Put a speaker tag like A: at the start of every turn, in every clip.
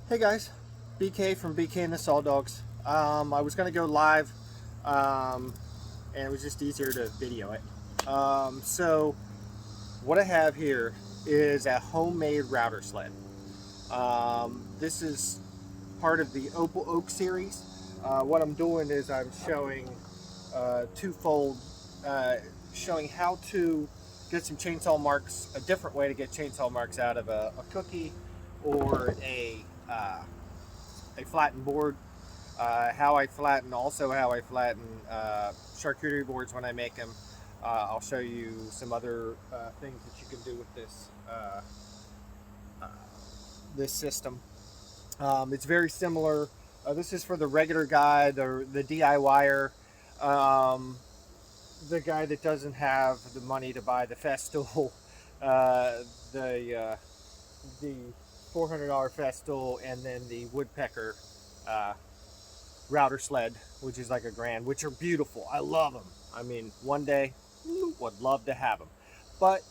A: Hey guys, BK from B.K The Saw Dogs. I was going to go live, and it was just easier to video it. So what I have here is a homemade router sled. This is part of the Opal Oak series. What I'm doing is I'm showing twofold, showing how to get some chainsaw marks, a different way to get chainsaw marks out of a cookie or a flattened board. How I flatten, also how I flatten charcuterie boards when I make them. I'll show you some other things that you can do with this system. It's very similar. This is for the regular guy, the DIYer, the guy that doesn't have the money to buy the Festool, the $400 Festool, and then the Woodpecker uh, router sled, which is like $1,000, which are beautiful. I love them. I mean, one day would love to have them. But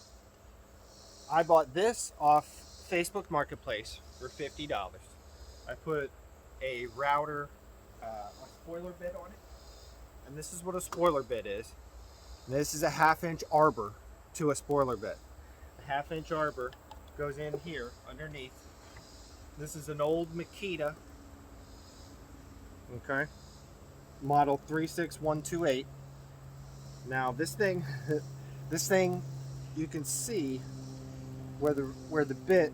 A: I bought this off Facebook Marketplace for $50. I put a router, a spoiler bit on it, and this is what a spoiler bit is. And this is a 1/2 inch arbor to a spoiler bit. A 1/2 inch arbor goes in here underneath. This is an old Makita, okay, model 36128. Now this thing, you can see where the bit,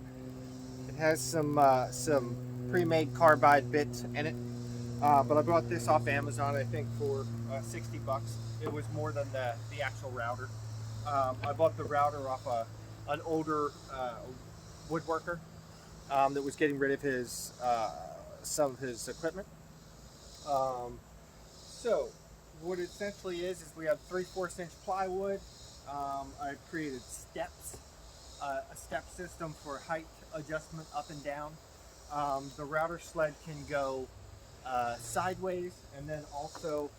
A: it has some pre-made carbide bits in it. But I bought this off Amazon, I think for 60 bucks. It was more than the actual router. I bought the router off an older woodworker that was getting rid of his some of his equipment. So what it essentially is we have 3/4 inch plywood. I've created steps, a step system for height adjustment up and down. The router sled can go sideways, and then also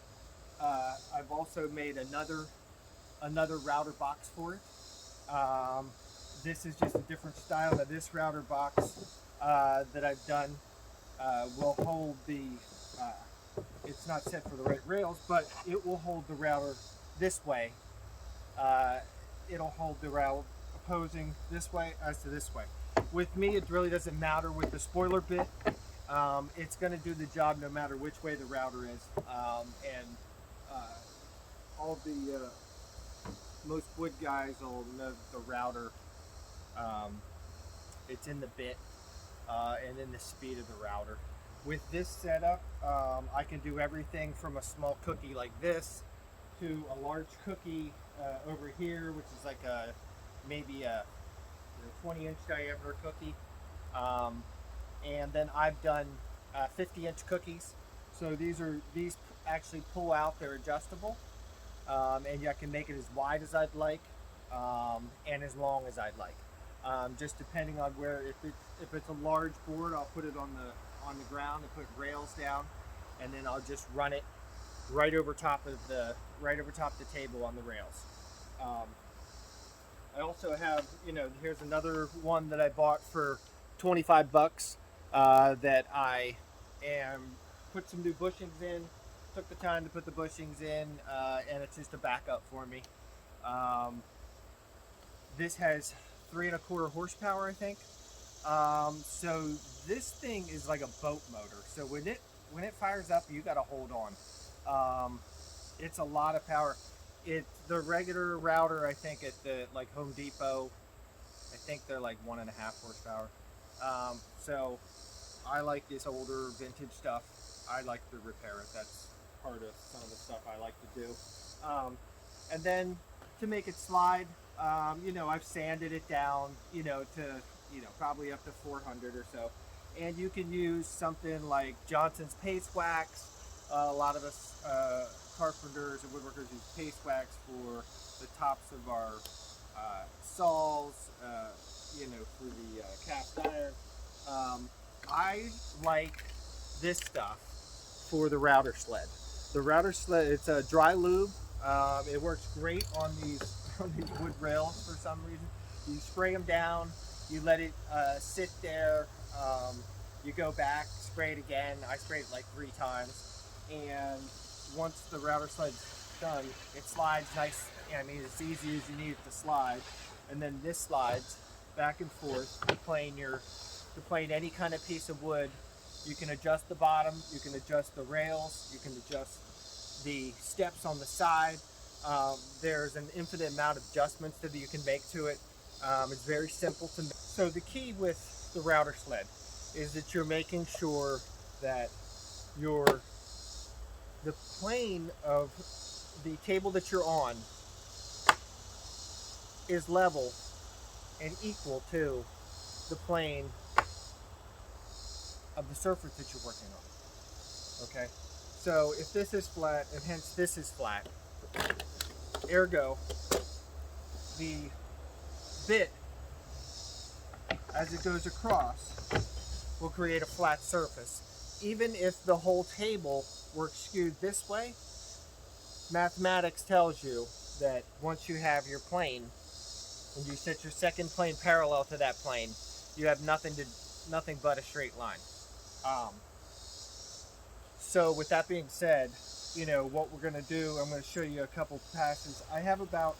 A: I've also made another router box for it. This is just a different style. Now this router box that I've done will hold the it's not set for the right rails, but it will hold the router this way. It'll hold the rail opposing this way as to this way. With me, it really doesn't matter with the spoiler bit. It's going to do the job no matter which way the router is. And all the most wood guys will know the router. It's in the bit and in the speed of the router. With this setup, I can do everything from a small cookie like this to a large cookie over here, which is like maybe a 20-inch diameter cookie. And then I've done 50-inch cookies. So these actually pull out, they're adjustable, and I can make it as wide as I'd like and as long as I'd like. Just depending on where, if it's a large board, I'll put it on the ground and put rails down, and then I'll just run it right over top the table on the rails. I also have, here's another one that I bought for 25 bucks that I put some new bushings in, took the time to put the bushings in, and it's just a backup for me. This has 3¼ horsepower, I think. So this thing is like a boat motor. So when it fires up, you got to hold on. It's a lot of power. The regular router, I think at the Home Depot, I think they're like 1.5 horsepower. So I like this older vintage stuff. I like to repair it. That's part of some of the stuff I like to do. And then to make it slide, I've sanded it down, to probably up to 400 or so. And you can use something like Johnson's paste wax. A lot of us carpenters and woodworkers use paste wax for the tops of our saws, for the cast iron. I like this stuff for the router sled. The router sled, it's a dry lube. It works great on these wood rails for some reason. You spray them down, you let it sit there, You go back, spray it again. I sprayed it like 3 times, and once the router sled's done, it slides nice. I mean, it's easy as you need it to slide, and then this slides back and forth to plane any kind of piece of wood. You can adjust the bottom, you can adjust the rails, you can adjust the steps on the side. There's an infinite amount of adjustments that you can make to it. It's very simple to make. So the key with the router sled is that you're making sure that the plane of the table that you're on is level and equal to the plane of the surface that you're working on. Okay, so if this is flat and hence this is flat, ergo the bit as it goes across will create a flat surface. Even if the whole table were skewed this way, mathematics tells you that once you have your plane and you set your second plane parallel to that plane, you have nothing but a straight line. So with that being said, you know what we're going to do. I'm going to show you a couple passes. I have about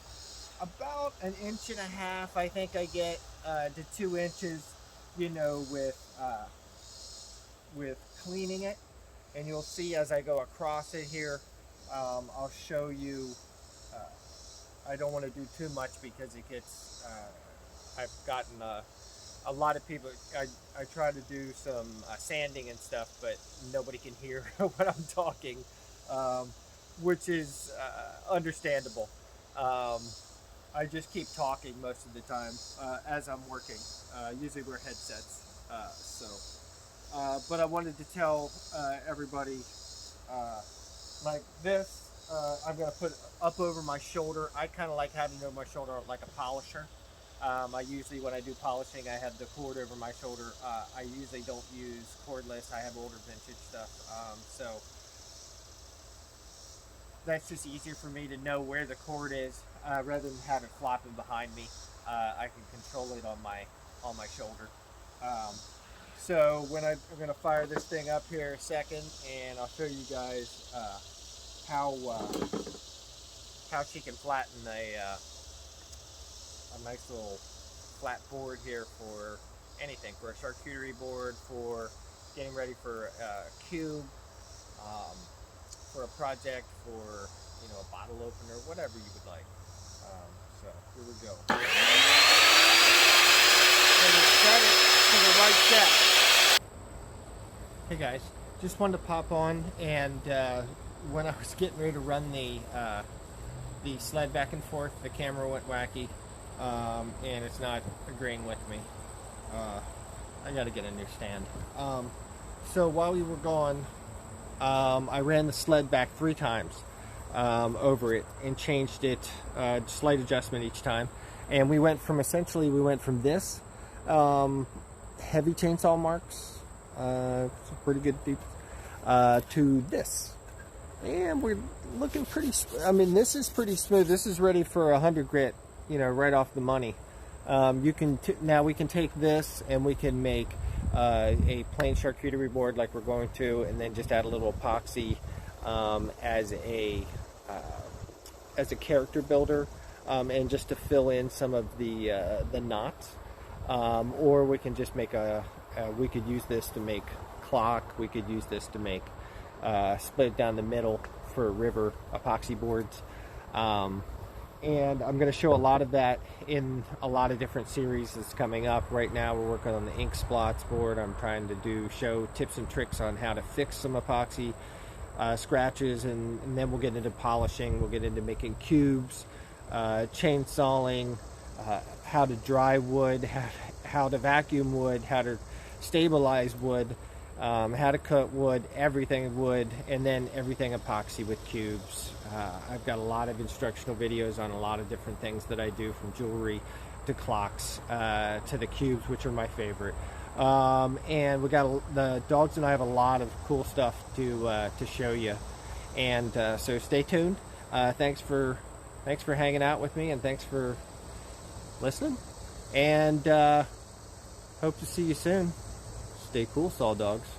A: 1.5 inches, I think I get to 2 inches, you know, with cleaning it, and you'll see as I go across it here. I'll show you. I don't want to do too much because it gets. I've gotten a lot of people. I try to do some sanding and stuff, but nobody can hear what I'm talking, which is understandable. I just keep talking most of the time as I'm working. Usually wear headsets. But I wanted to tell everybody, like this, I'm going to put up over my shoulder. I kind of like having it over my shoulder like a polisher. I usually, when I do polishing, I have the cord over my shoulder. I usually don't use cordless. I have older vintage stuff. So that's just easier for me to know where the cord is rather than have it flopping behind me. I can control it on my shoulder. So when I'm going to fire this thing up here in a second, and I'll show you guys how she can flatten a nice little flat board here for anything, for a charcuterie board, for getting ready for a cube, for a project, for, you know, a bottle opener, whatever you would like. So here we go. So we set it to the right set. Hey guys, just wanted to pop on, and when I was getting ready to run the sled back and forth, the camera went wacky, and it's not agreeing with me. I gotta get a new stand. So while we were gone, I ran the sled back 3 times over it and changed it, slight adjustment each time, and we went from this heavy chainsaw marks, pretty good deep, to this, and we're looking pretty. I mean, this is pretty smooth. This is ready for 100 grit, you know, right off the money. You can now we can take this and we can make a plain charcuterie board like we're going to, and then just add a little epoxy as a character builder, and just to fill in some of the knots. Or we can just make we could use this to make clock. We could use this to make split it down the middle for river epoxy boards. And I'm going to show a lot of that in a lot of different series that's coming up. Right now we're working on the ink splots board. I'm trying to show tips and tricks on how to fix some epoxy scratches, and then we'll get into polishing. We'll get into making cubes, chainsawing, how to dry wood, how to vacuum wood, how to stabilize wood, how to cut wood, everything wood, and then everything epoxy with cubes. I've got a lot of instructional videos on a lot of different things that I do, from jewelry to clocks to the cubes, which are my favorite. And we got the dogs and I have a lot of cool stuff to show you, and so stay tuned. Thanks for hanging out with me, and thanks for listening, and hope to see you soon.
B: Stay cool, Saw Dogs.